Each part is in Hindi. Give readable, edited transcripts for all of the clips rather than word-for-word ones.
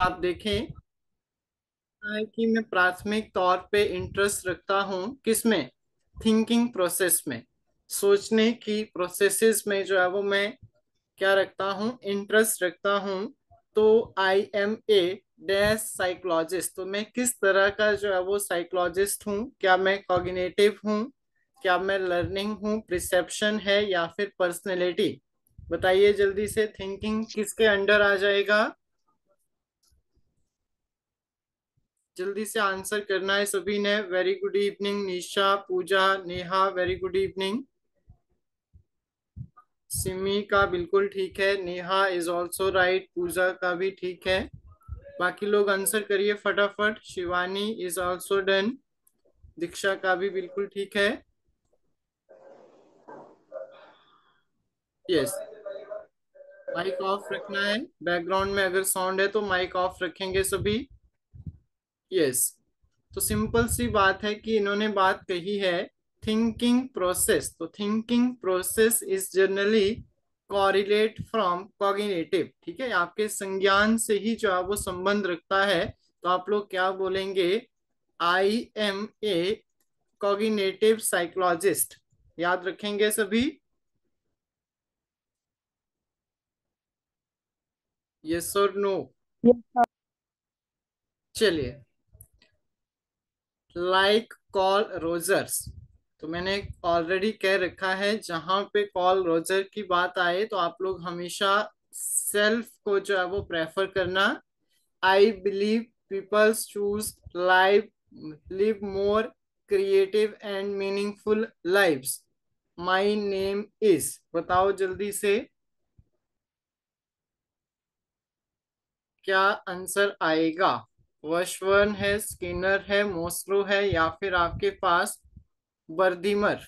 आप देखें है कि मैं प्राथमिक तौर पे इंटरेस्ट रखता हूँ किसमें, थिंकिंग प्रोसेस में, सोचने की प्रोसेसेस में जो है वो मैं क्या रखता हूँ, इंटरेस्ट रखता हूँ। तो I am a dash psychologist, तो मैं किस तरह का जो है वो साइकोलॉजिस्ट हूँ, क्या मैं कॉग्निटिव हूँ, क्या मैं लर्निंग हूँ, प्रिसेप्शन है या फिर पर्सनैलिटी। बताइए जल्दी से, थिंकिंग किसके अंडर आ जाएगा, जल्दी से आंसर करना है सभी ने। Very good evening Nisha, Pooja, Neha, very good evening. Simi का बिल्कुल ठीक है, Neha is also right, Pooja का भी ठीक है। बाकी लोग आंसर करिए फटाफट। Shivani is also done, Diksha का भी बिल्कुल ठीक है। यस, माइक ऑफ रखना है, बैकग्राउंड में अगर साउंड है तो माइक ऑफ रखेंगे सभी। यस, तो सिंपल सी बात है कि इन्होंने बात कही है थिंकिंग प्रोसेस, तो thinking process is generally correlate from cognitive. ठीक है, आपके संज्ञान से ही जो है वो संबंध रखता है। तो आप लोग क्या बोलेंगे, I am a cognitive psychologist. याद रखेंगे सभी, यस और नो। Yes, चलिए, लाइक कॉल रोजर्स, तो मैंने ऑलरेडी कह रखा है जहां पे कॉल रोजर की बात आए तो आप लोग हमेशा सेल्फ को जो है वो प्रेफर करना। I believe peoples choose life, live more creative and meaningful lives. My name is, बताओ जल्दी से क्या आंसर आएगा। वर्शवर्न है, स्किनर है, मोस्लो है या फिर आपके पास बर्दिमर।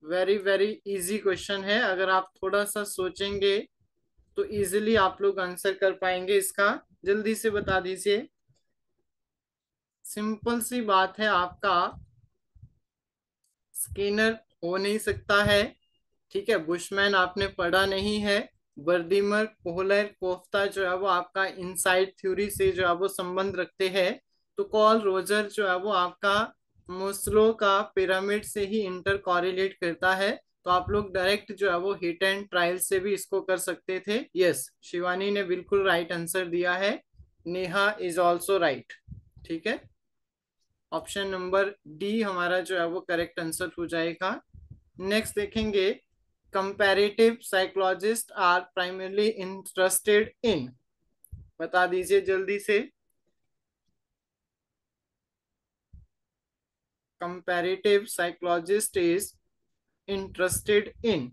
वेरी वेरी इजी क्वेश्चन है, अगर आप थोड़ा सा सोचेंगे तो इजीली आप लोग आंसर कर पाएंगे इसका। जल्दी से बता दीजिए, सिंपल सी बात है, आपका स्किनर हो नहीं सकता है। ठीक है, बुशमैन आपने पढ़ा नहीं है। बर्दिमर, कोहलर, कोफ्ता जो है वो आपका इनसाइड थ्योरी से जो है वो संबंध रखते हैं। तो कॉल रोजर जो है वो आपका मुस्लो का पिरामिड से ही इंटर कॉरिलेट करता है। तो आप लोग डायरेक्ट जो है वो हिट एंड ट्रायल से भी इसको कर सकते थे। यस, शिवानी ने बिल्कुल राइट आंसर दिया है, नेहा इज ऑल्सो राइट। ठीक है, ऑप्शन नंबर डी हमारा जो है वो करेक्ट आंसर हो जाएगा। नेक्स्ट देखेंगे, comparative psychologist are primarily interested in, बता दीजिए जल्दी से। Comparative psychologist is interested in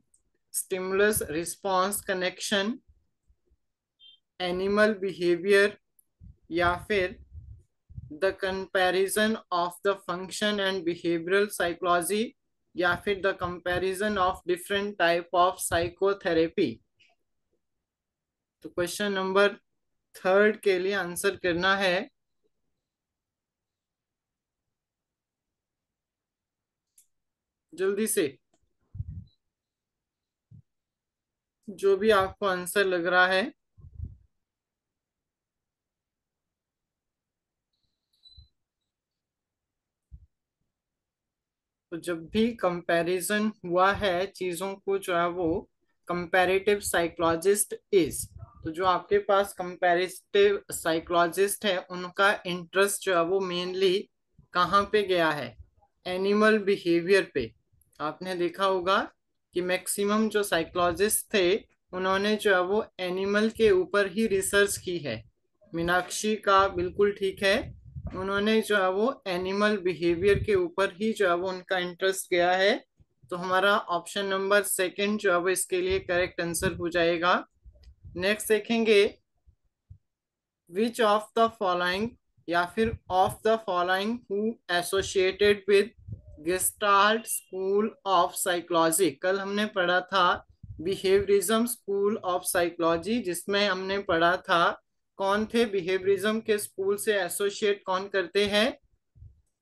stimulus response connection, animal behaviour या फिर the comparison of the function and behavioural psychology या फिर the comparison of different type of psychotherapy. तो क्वेश्चन नंबर थर्ड के लिए आंसर करना है जल्दी से, जो भी आपको आंसर लग रहा है। तो जब भी कंपैरिजन हुआ है चीजों को जो है वो कंपैरेटिव साइकोलॉजिस्ट इज, तो जो आपके पास कंपैरेटिव साइकोलॉजिस्ट है उनका इंटरेस्ट जो है वो मेनली कहाँ पे गया है, एनिमल बिहेवियर पे। आपने देखा होगा कि मैक्सिमम जो साइकोलॉजिस्ट थे उन्होंने जो है वो एनिमल के ऊपर ही रिसर्च की है। मीनाक्षी का बिल्कुल ठीक है, उन्होंने जो है वो एनिमल बिहेवियर के ऊपर ही जो है वो उनका इंटरेस्ट गया है। तो हमारा ऑप्शन नंबर सेकंड जो है वो इसके लिए करेक्ट आंसर हो जाएगा। नेक्स्ट देखेंगे, विच ऑफ द फॉलोइंग या फिर of the following who associated with gestalt school of psychology. कल हमने पढ़ा था बिहेवियरिज्म स्कूल ऑफ साइकोलॉजी, जिसमें हमने पढ़ा था कौन थे बिहेवियरिज्म के स्कूल से एसोसिएट कौन करते हैं।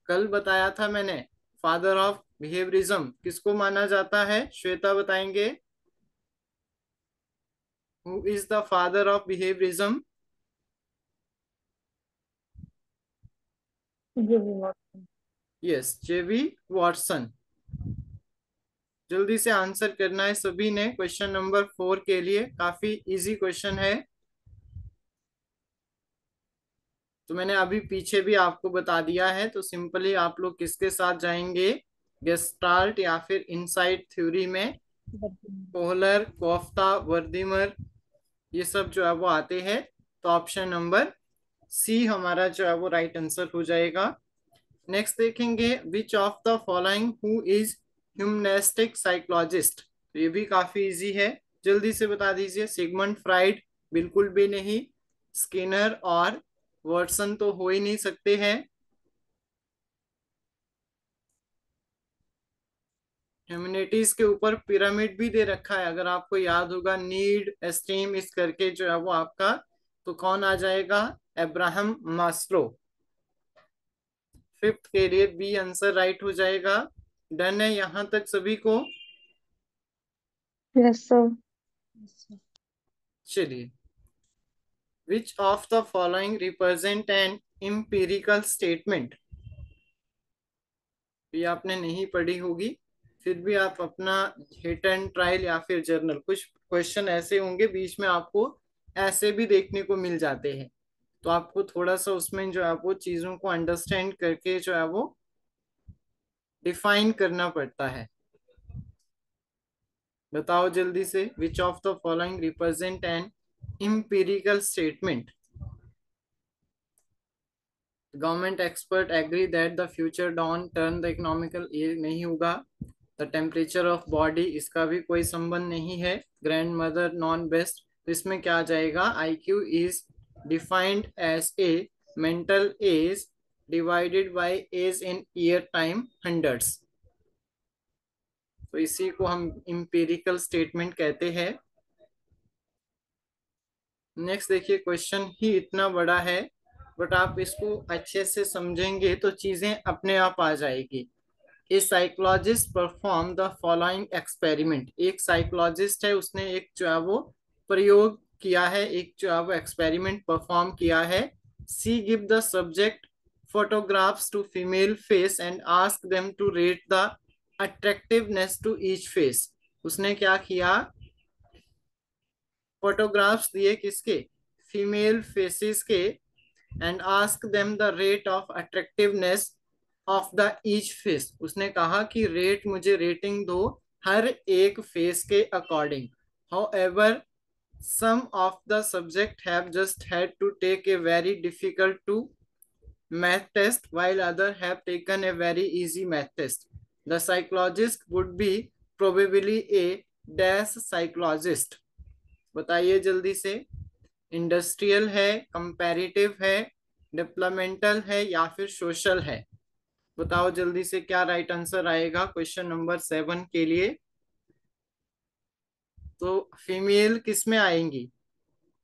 कल बताया था मैंने, फादर ऑफ बिहेवियरिज्म किसको माना जाता है, श्वेता बताएंगे। Who is the father of behaviourism? ये भी बहुत। यस, जेवी वॉटसन। जल्दी से आंसर करना है सभी ने क्वेश्चन नंबर 4 के लिए, काफी इजी क्वेश्चन है। तो मैंने अभी पीछे भी आपको बता दिया है, तो सिंपली आप लोग किसके साथ जाएंगे? गेस्टाल्ट या फिर इनसाइड थ्योरी में कोहलर, कोफ्ता, वर्दीमर, ये सब जो है वो आते हैं। तो ऑप्शन नंबर सी हमारा जो है वो राइट आंसर हो जाएगा। नेक्स्ट देखेंगे, which of the following who is humanistic psychologist? तो ये भी काफी इजी है, जल्दी से बता दीजिए। Sigmund Freud? बिल्कुल भी नहीं। स्किनर और वाटसन तो हो ही नहीं सकते हैं। ह्यूमैनिटीज के ऊपर पिरामिड भी दे रखा है, अगर आपको याद होगा, नीड, एस्टीम, इस करके जो है वो आपका। तो कौन आ जाएगा? Abraham Maslow. फिफ्थ के लिए बी आंसर राइट हो जाएगा। डन है यहां तक सभी को? Yes sir. चलिए, which of the following represent an empirical statement? ये आपने नहीं पढ़ी होगी, फिर भी आप अपना हिट एंड ट्रायल या फिर जर्नल, कुछ क्वेश्चन ऐसे होंगे बीच में आपको ऐसे भी देखने को मिल जाते हैं। तो आपको थोड़ा सा उसमें जो है वो चीजों को अंडरस्टैंड करके जो है वो डिफाइन करना पड़ता है। बताओ जल्दी से, which of the following represent an empirical statement? Government expert agree that the future don turn the economical, ये नहीं होगा। द टेम्परेचर ऑफ बॉडी, इसका भी कोई संबंध नहीं है। ग्रैंड मदर, नॉन बेस्ट, तो इसमें क्या आ जाएगा? IQ is defined as a mental age divided by age in year time hundreds. तो इसी को हम इंपेरिकल स्टेटमेंट कहते हैं। नेक्स्ट देखिए, क्वेश्चन ही इतना बड़ा है, बट आप इसको अच्छे से समझेंगे तो चीजें अपने आप आ जाएगी। ए psychologist perform the following experiment? एक साइकोलॉजिस्ट है, उसने एक जो है वो प्रयोग किया है, एक जो है वो एक्सपेरिमेंट परफॉर्म किया है। C give the subject photographs to female face and ask them to rate the attractiveness to each face। उसने क्या किया? फोटोग्राफ्स दिए किसके? फीमेल फेसेस के, and ask them the rate of attractiveness of the each face. उसने कहा कि रेट, मुझे रेटिंग दो हर एक फेस के according. However some of the subject have just had to take a very difficult to math test while other have taken a very easy math test। The psychologist would be probably a dash psychologist। बताइए जल्दी से, इंडस्ट्रियल है, कंपैरेटिव है, डिप्लोमेंटल है या फिर सोशल है? बताओ जल्दी से क्या राइट आंसर आएगा क्वेश्चन नंबर 7 के लिए? तो फीमेल किस में आएंगी?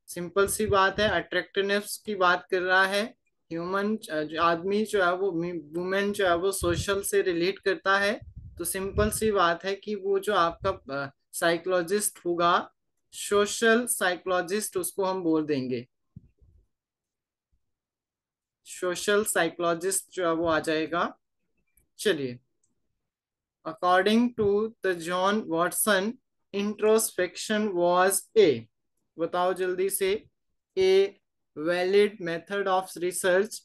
सिंपल सी बात है, अट्रैक्टिवनेस की बात कर रहा है। ह्यूमन आदमी जो है वो, वुमेन जो है वो सोशल से रिलेट करता है। तो सिंपल सी बात है कि वो जो आपका साइकोलॉजिस्ट होगा, सोशल साइकोलॉजिस्ट उसको हम बोल देंगे। सोशल साइकोलॉजिस्ट जो है वो आ जाएगा। चलिए, according to the John Watson, introspection was a, बताओ जल्दी से, a valid method of research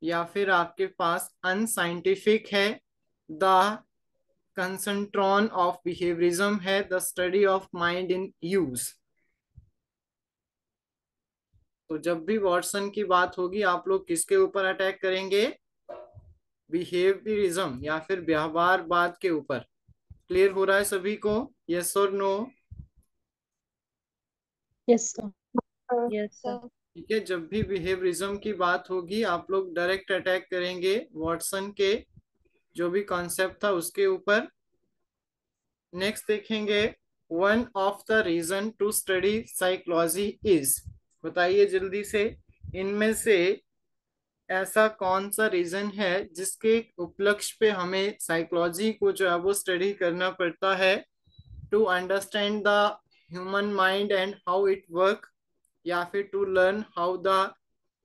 या फिर आपके पास अनसाइंटिफिक है, द कंसंट्रॉन ऑफ बिहेवियरिज्म है, the study of mind in use. तो जब भी वॉटसन की बात होगी आप लोग किसके ऊपर अटैक करेंगे? बिहेवियरिज्म या फिर व्यवहारवाद के ऊपर। क्लियर हो रहा है सभी को? यस और no? Yes sir. Yes sir. ठीक है, जब भी बिहेवियरिज्म की बात होगी आप लोग डायरेक्ट अटैक करेंगे वॉटसन के जो भी कॉन्सेप्ट था उसके ऊपर। नेक्स्ट देखेंगे, one of the reason to study psychology is, बताइए जल्दी से, इनमें से ऐसा कौन सा रीजन है जिसके उपलक्ष्य पे हमें साइकोलॉजी को जो है वो स्टडी करना पड़ता है? To understand the human mind and how it work, या फिर to learn how the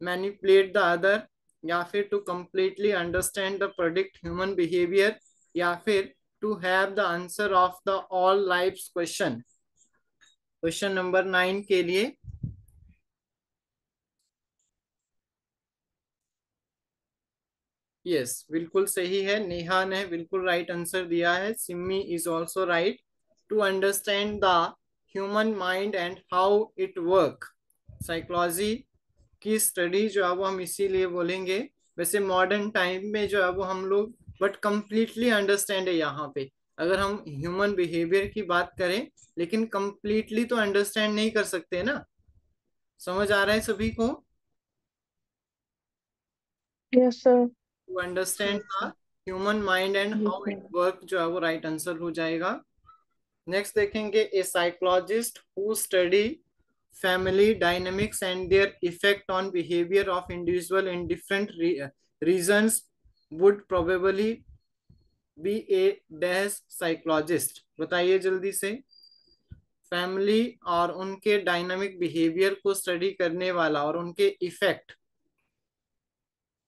manipulate the other, या फिर to completely understand the predict human behaviour, या फिर to have the answer of the all life's question. Question number 9 के लिए यस, बिल्कुल सही है, नेहा ने बिल्कुल राइट आंसर दिया है। Simi is also right. To understand the human mind and how it work, psychology की स्टडी जो है वो हम इसीलिए बोलेंगे। वैसे मॉडर्न टाइम में जो है वो हम लोग बट कंप्लीटली अंडरस्टैंड है यहाँ पे, अगर हम ह्यूमन बिहेवियर की बात करें, लेकिन कंप्लीटली तो अंडरस्टैंड नहीं कर सकते ना। समझ आ रहा है सभी को? Yes, sir. To understand Yes, the sir. Human mind and Yes, how sir. It work जो है वो राइट आंसर हो जाएगा। नेक्स्ट देखेंगे, a psychologist who study family dynamics and their effect on behavior of individual in different regions would probably be a dash psychologist। बताइए जल्दी से। फैमिली और उनके डायनामिक बिहेवियर को स्टडी करने वाला और उनके इफेक्ट,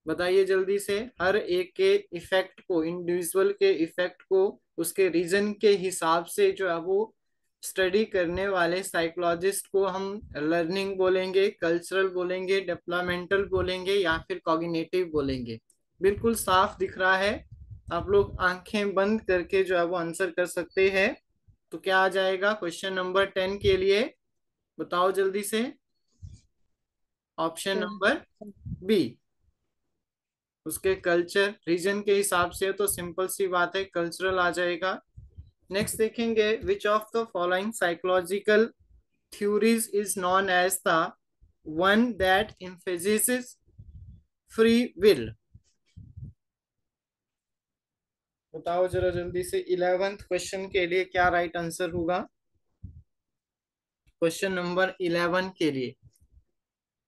बताइए जल्दी से। हर एक के इफेक्ट को, इंडिविजुअल के इफेक्ट को उसके रीजन के हिसाब से जो है वो स्टडी करने वाले साइकोलॉजिस्ट को हम लर्निंग बोलेंगे, कल्चरल बोलेंगे, डेवलपमेंटल बोलेंगे, या फिर कॉग्निटिव बोलेंगे। बिल्कुल साफ दिख रहा है, आप लोग आंखें बंद करके जो है वो आंसर कर सकते हैं। तो क्या आ जाएगा क्वेश्चन नंबर 10 के लिए? बताओ जल्दी से। Option Sir. नंबर बी, उसके कल्चर रीजन के हिसाब से, तो सिंपल सी बात है, कल्चरल आ जाएगा। नेक्स्ट देखेंगे, which of the following psychological theories is known as the one that emphasizes free will. बताओ जरा जल्दी से, 11th क्वेश्चन के लिए क्या राइट आंसर होगा? क्वेश्चन नंबर 11 के लिए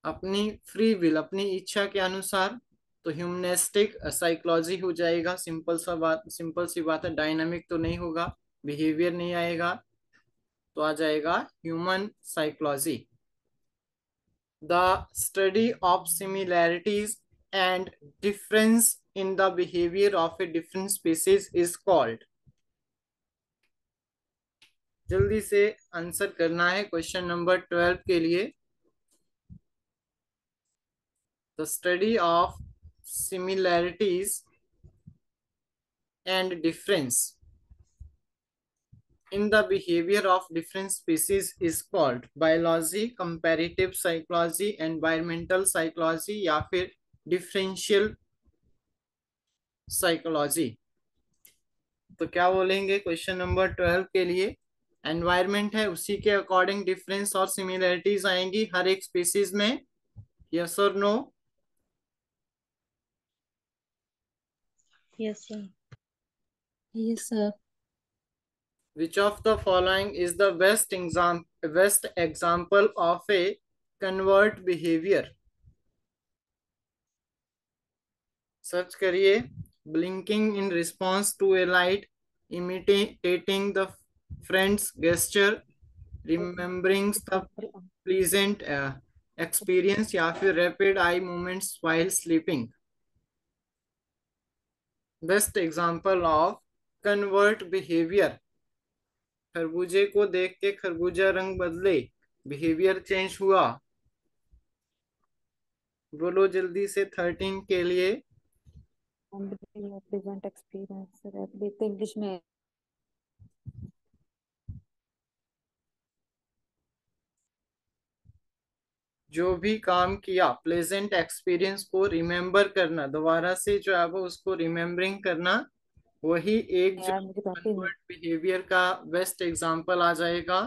अपनी फ्री विल, अपनी इच्छा के अनुसार, तो ह्यूमनेस्टिक साइकोलॉजी हो जाएगा। सिंपल सा बात, सिंपल सी बात है, डायनामिक तो नहीं होगा, बिहेवियर नहीं आएगा, तो आ जाएगा human psychology. The study of similarities and difference in the behaviour of a different species is called. जल्दी से आंसर करना है क्वेश्चन नंबर 12 के लिए। The study of similarities and difference in the behavior of different species is called biology, comparative psychology, environmental psychology, या फिर differential psychology। तो क्या बोलेंगे क्वेश्चन नंबर 12 के लिए? एनवायरमेंट है, उसी के अकॉर्डिंग डिफरेंस और सिमिलरिटीज आएंगी हर एक स्पीसीज में। यस और no? Yes, sir. Yes, sir. Which of the following is the best example of a convert behavior? Search करिए। Blinking in response to a light, imitating the friend's gesture, remembering the pleasant experience, या फिर rapid eye movements while sleeping। Best example of convert behaviour, खरबूजे को देख के खरबूजा रंग बदले, बिहेवियर चेंज हुआ। बोलो जल्दी से 13 के लिए। प्रेजेंट एक्सपीरियंस देखते इंग्लिश में। जो भी काम किया, प्लेजेंट एक्सपीरियंस को रिमेम्बर करना, दोबारा से जो है वो उसको रिमेम्बरिंग करना, वही एक जो यार मुझे तो आते ही नहीं। कन्वर्ट बिहेवियर का बेस्ट एग्जांपल आ जाएगा।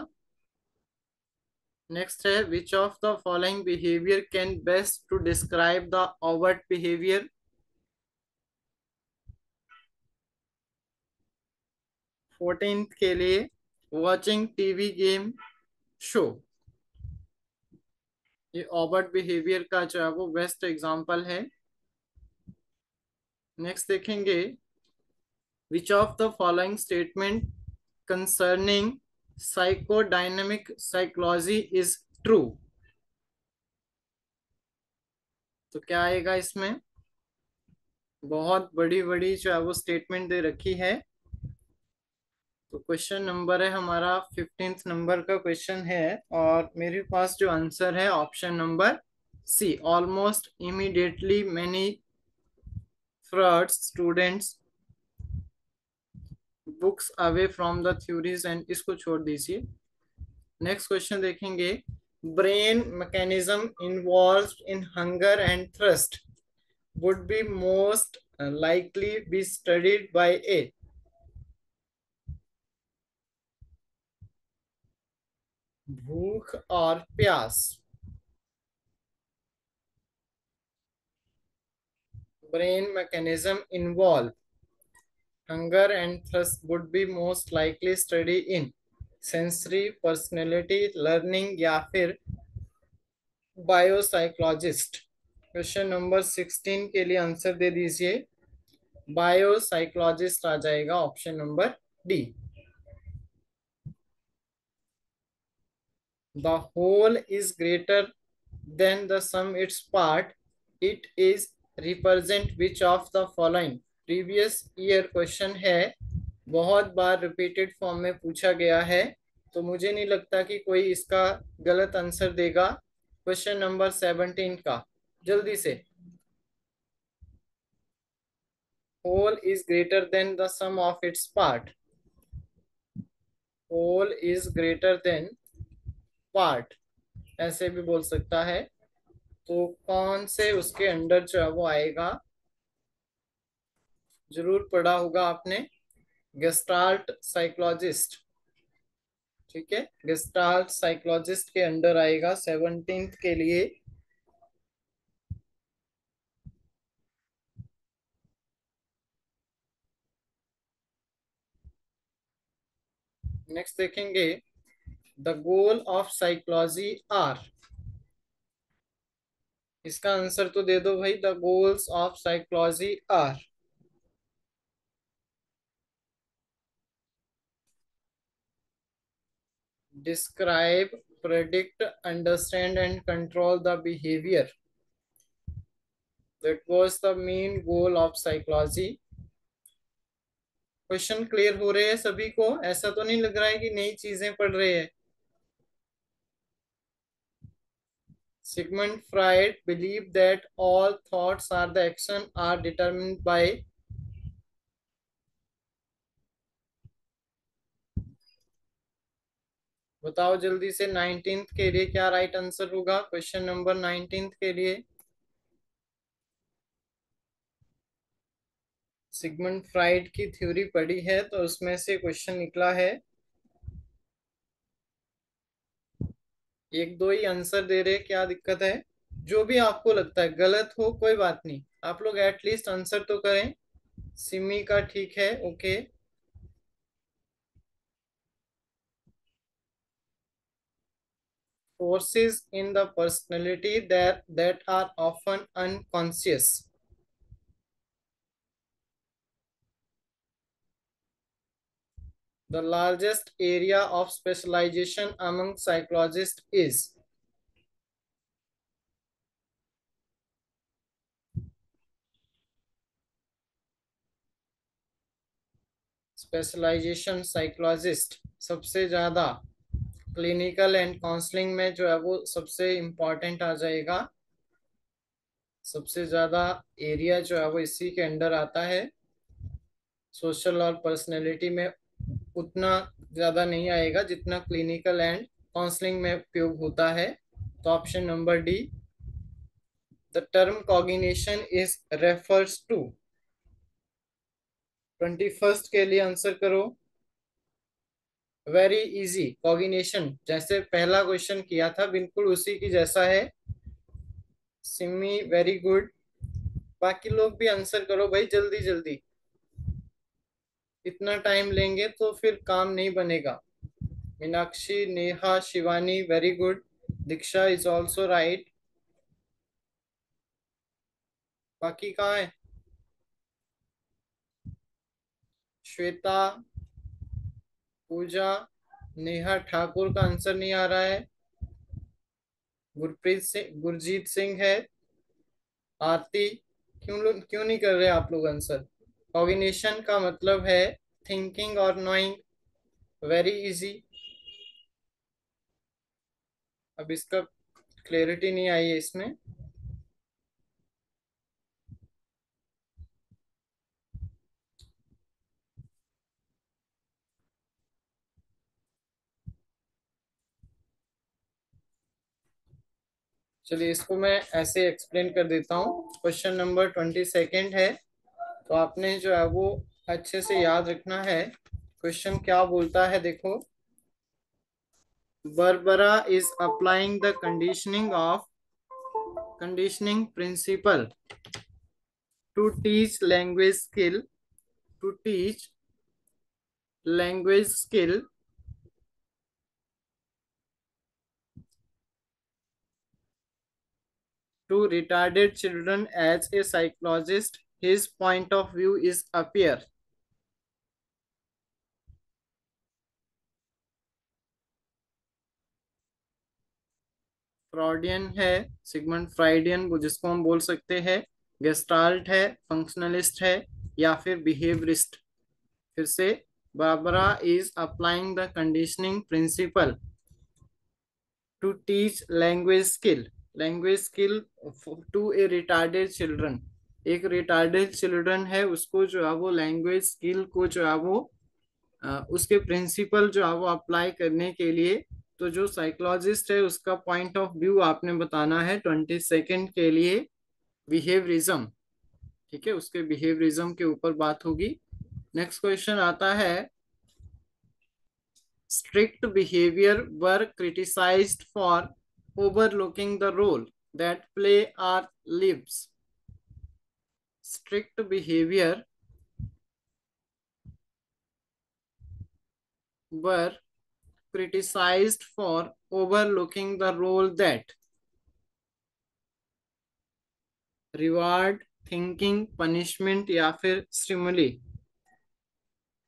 नेक्स्ट है, which of the following behaviour can best to describe the overt behaviour? 14th के लिए, वॉचिंग टीवी गेम शो। ये ओवर्ट बिहेवियर का जो है वो बेस्ट एग्जांपल है। नेक्स्ट देखेंगे, which of the following statement concerning psychodynamic psychology is true. तो क्या आएगा इसमें? बहुत बड़ी बड़ी जो है वो स्टेटमेंट दे रखी है। तो क्वेश्चन नंबर है हमारा 15th नंबर का क्वेश्चन है, और मेरे पास जो आंसर है option number C, almost immediately many Freud students बुक्स away from the theories and, इसको छोड़ दीजिए। नेक्स्ट क्वेश्चन देखेंगे। Brain mechanism involve in hunger and thirst would be most likely be studied by a, भूख और प्यास। Brain mechanism involve hunger and thirst would be most likely study in sensory, personality, learning या फिर बायोसाइकोलॉजिस्ट। क्वेश्चन नंबर 16 के लिए आंसर दे दीजिए। बायोसाइकोलॉजिस्ट आ जाएगा option number D. The whole is greater than the sum its part, it is represent which of the following. Previous year question है, बहुत बार रिपीटेड फॉर्म में पूछा गया है, तो मुझे नहीं लगता कि कोई इसका गलत आंसर देगा। क्वेश्चन नंबर 17 का जल्दी से। Whole is greater than the sum of its part, whole is greater than part, ऐसे भी बोल सकता है। तो कौन से उसके अंडर जो है वो आएगा? जरूर पढ़ा होगा आपने, गेस्टाल्ट साइकोलॉजिस्ट। ठीक है, गेस्टाल्ट साइकोलॉजिस्ट के अंडर आएगा 17th के लिए। नेक्स्ट देखेंगे। The goal of psychology are, इसका आंसर तो दे दो भाई। The goals of psychology are, describe, predict, understand and control the behaviour, that was the main goal of psychology. Question clear हो रहे हैं सभी को? ऐसा तो नहीं लग रहा है कि नई चीजें पढ़ रहे हैं? Sigmund Freud believed that all thoughts are the action are determined by, बताओ जल्दी से। 19th के लिए क्या राइट आंसर होगा? क्वेश्चन नंबर 19th के लिए सिगमंड फ्राइड की थ्योरी पढ़ी है, तो उसमें से क्वेश्चन निकला है। एक दो ही आंसर दे रहे, क्या दिक्कत है? जो भी आपको लगता है गलत हो कोई बात नहीं, आप लोग एटलीस्ट आंसर तो करें। सिमी का ठीक है, okay. Forces in the personality that are often unconscious, the largest area of specialization among psychologists is, specialization psychologist सबसे ज्यादा क्लिनिकल एंड काउंसलिंग में जो है वो सबसे इम्पोर्टेंट आ जाएगा। सबसे ज्यादा एरिया जो है वो इसी के अंडर आता है। सोशल और पर्सनैलिटी में उतना ज्यादा नहीं आएगा जितना क्लिनिकल एंड काउंसलिंग में उपयोग होता है। तो option number D, the term cognition is refers to. 21st के लिए आंसर करो। वेरी इजी, कॉग्निशन जैसे पहला क्वेश्चन किया था बिल्कुल उसी की जैसा है। Simi very good. बाकी लोग भी आंसर करो भाई जल्दी जल्दी, इतना टाइम लेंगे तो फिर काम नहीं बनेगा। Meenakshi, Neha, Shivani very good. Diksha is also right. बाकी कहाँ है? श्वेता, पूजा, नेहा ठाकुर का आंसर नहीं आ रहा है। गुरप्रीत सिंह, गुरजीत सिंह है। आरती, क्यों नहीं कर रहे आप लोग आंसर? कॉग्निशन का मतलब है थिंकिंग और नोइंग। Very easy. अब इसका क्लैरिटी नहीं आई है इसमें। चलिए इसको मैं ऐसे एक्सप्लेन कर देता हूँ। क्वेश्चन नंबर 22 है, तो आपने जो है वो अच्छे से याद रखना है। क्वेश्चन क्या बोलता है देखो। Barbara is applying the conditioning principle to teach teach language skill to retarded children. As a psychologist, his point of view is appear. फ्रॉडियन है, सिगमंड फ्राइडियन वो जिसको हम बोल सकते हैं, गेस्टाल्ट है, फंक्शनलिस्ट है, या फिर बिहेवियरिस्ट। फिर से, Barbara is applying the conditioning principle to teach language skill to a retarded children. एक रिटार्डेड चिल्ड्रन है, उसको जो है वो लैंग्वेज स्किल को जो है वो उसके प्रिंसिपल जो है वो अप्लाई करने के लिए। तो जो साइकोलॉजिस्ट है उसका पॉइंट ऑफ व्यू आपने बताना है 22 के लिए। बिहेवियरिज्म, ठीक है, उसके बिहेवियरिज्म के ऊपर बात होगी। नेक्स्ट क्वेश्चन आता है, strict behavior were criticized for overlooking the role that play our lives. Strict behavior were criticized for overlooking the role that reward, thinking, punishment या फिर stimuli।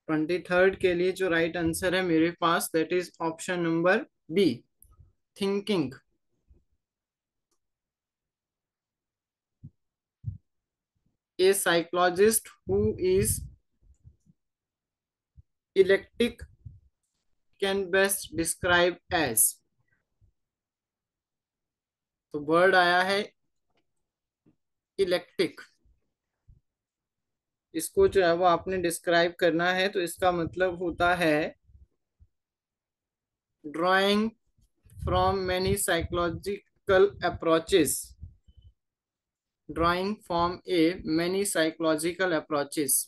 23 के लिए जो राइट आंसर है मेरे पास, that is option number B, thinking. A psychologist who is eclectic can best describe as। तो वर्ड आया है इलेक्ट्रिक। इसको जो है वो आपने डिस्क्राइब करना है, तो इसका मतलब होता है drawing from many psychological approaches. Drawing from A many psychological approaches.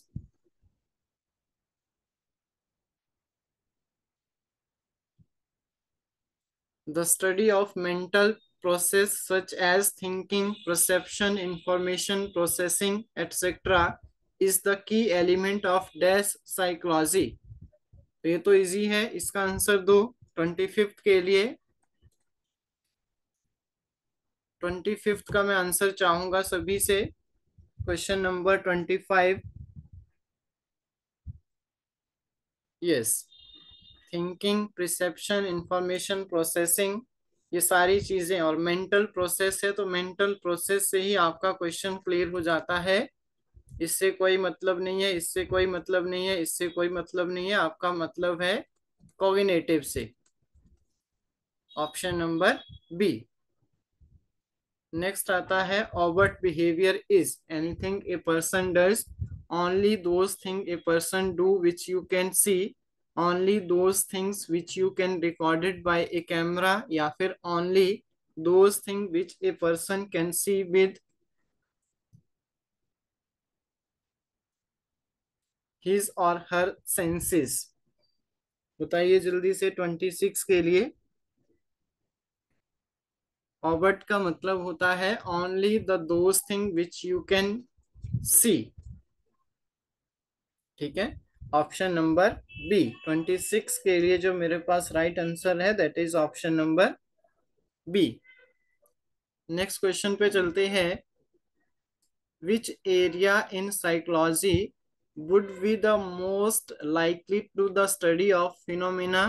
The study of mental process such as thinking, perception, information processing, etc. is the key element of dash psychology। तो ये तो इजी है, इसका आंसर दो 25 के लिए। 25 का मैं आंसर चाहूंगा सभी से। Question number 25। Yes, thinking, perception, information processing, ये सारी चीजें, और मेंटल प्रोसेस है, तो मेंटल प्रोसेस से ही आपका क्वेश्चन क्लियर हो जाता है। इससे कोई मतलब नहीं है, इससे कोई मतलब नहीं है, इससे कोई मतलब नहीं है, आपका मतलब है कॉग्निटिव से। Option number B. नेक्स्ट आता है, overt behaviour is anything a person does, only those thing a person do which you can see, only those things which you can recorded by A camera, या फिर only those thing which a person can see with his और हर सेंसेस। बताइए जल्दी से 26 के लिए। ओवर्ट का मतलब होता है only the those thing which you can see. ठीक है, ऑप्शन नंबर बी 26 के लिए जो मेरे पास राइट आंसर है, that is option number B. Next question पे चलते हैं। Which area in psychology would be the most likely to the study of phenomena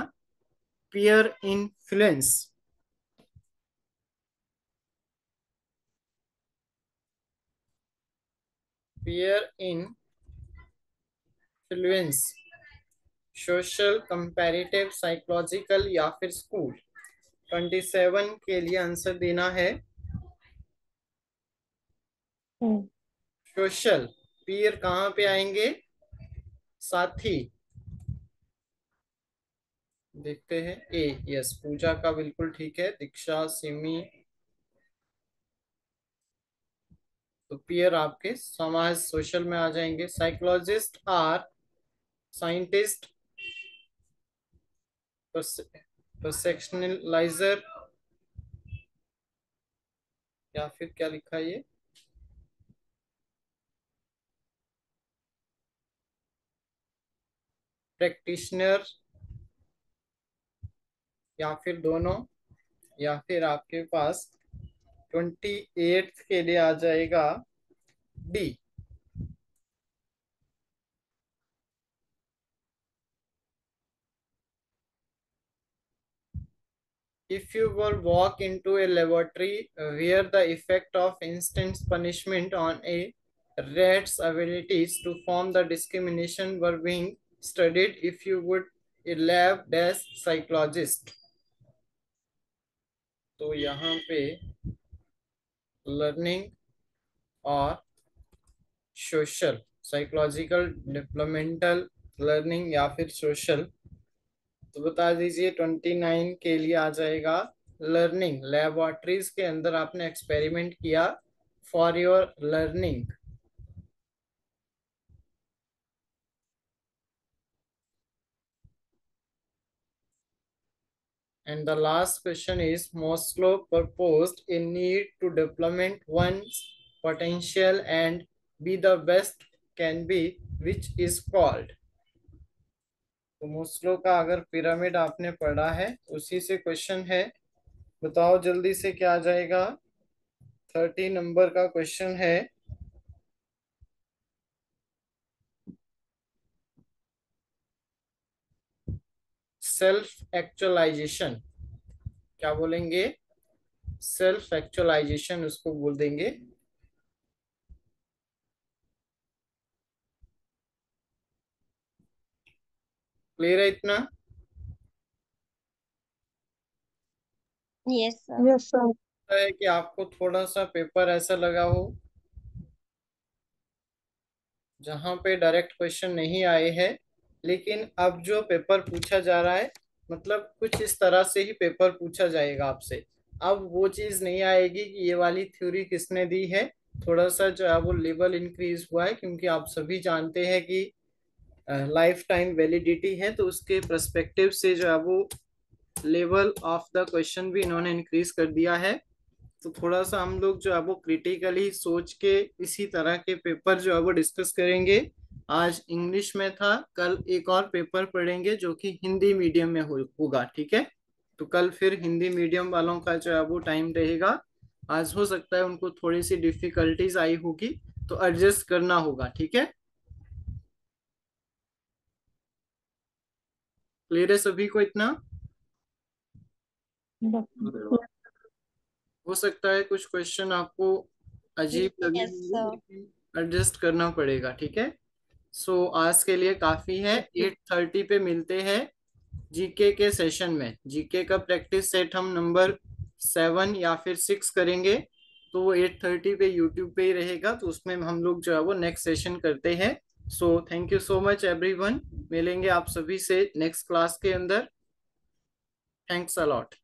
peer influence. peer influence, social, comparative, psychological या फिर स्कूल। 27 के लिए आंसर देना है सोशल। पीयर कहाँ पे आएंगे? साथी। देखते हैं। ए, यस, पूजा का बिल्कुल ठीक है। दीक्षा, सिमी, तो पीयर आपके समाज सोशल में आ जाएंगे। साइकोलॉजिस्ट आर साइंटिस्ट, परसेप्शनलाइजर, या फिर क्या लिखा है ये? प्रैक्टिशनर, या फिर दोनों, या फिर आपके पास 28 के लिए आ जाएगा D. If you were walk into a laboratory where the effect of instant punishment on a rat's abilities to form the discrimination were being studied, if you would a lab dash psychologist, तो यहाँ पे लर्निंग और सोशल, साइकोलॉजिकल, डेवलपमेंटल, लर्निंग या फिर सोशल, तो बता दीजिए। 29 के लिए आ जाएगा लर्निंग। लेबोरेटरीज के अंदर आपने एक्सपेरिमेंट किया for your learning. And the last question is Maslow proposed a need to develop one's potential and be the best can be, which is called। तो मोस्लो का अगर पिरामिड आपने पढ़ा है उसी से क्वेश्चन है। बताओ जल्दी से क्या आ जाएगा। 30 नंबर का क्वेश्चन है। सेल्फ एक्चुअलाइजेशन, क्या बोलेंगे? सेल्फ एक्चुअलाइजेशन उसको बोल देंगे। क्लियर है इतना? Yes sir. Yes sir. है कि आपको थोड़ा सा पेपर ऐसा लगा हो जहां पे डायरेक्ट क्वेश्चन नहीं आए हैं, लेकिन अब जो पेपर पूछा जा रहा है मतलब कुछ इस तरह से ही पेपर पूछा जाएगा आपसे। अब वो चीज नहीं आएगी कि ये वाली थ्योरी किसने दी है। थोड़ा सा जो है वो लेवल इंक्रीज हुआ है, क्योंकि आप सभी जानते हैं कि लाइफ टाइम वैलिडिटी है, तो उसके पर्सपेक्टिव से जो है वो लेवल ऑफ द क्वेश्चन भी इन्होंने इंक्रीज कर दिया है। तो थोड़ा सा हम लोग जो है वो क्रिटिकली सोच के इसी तरह के पेपर जो है वो डिस्कस करेंगे। आज इंग्लिश में था, कल एक और पेपर पढ़ेंगे जो कि हिंदी मीडियम में होगा। ठीक है, तो कल फिर हिंदी मीडियम वालों का जो है वो टाइम रहेगा। आज हो सकता है उनको थोड़ी सी डिफिकल्टीज आई होगी, तो एडजस्ट करना होगा। ठीक है, क्लियर है सभी को इतना? हो सकता है कुछ क्वेश्चन आपको अजीब लगे यस होंगे, सर। लेकिन एडजस्ट करना पड़ेगा। ठीक है, सो आज के लिए काफी है। 8:30 पे मिलते हैं जीके के सेशन में। जीके का प्रैक्टिस सेट हम नंबर 7 या फिर 6 करेंगे, तो वो 8:30 पे यूट्यूब पे ही रहेगा। तो उसमें हम लोग जो है वो नेक्स्ट सेशन करते हैं। So thank you so much everyone. मिलेंगे आप सभी से नेक्स्ट क्लास के अंदर। Thanks a lot.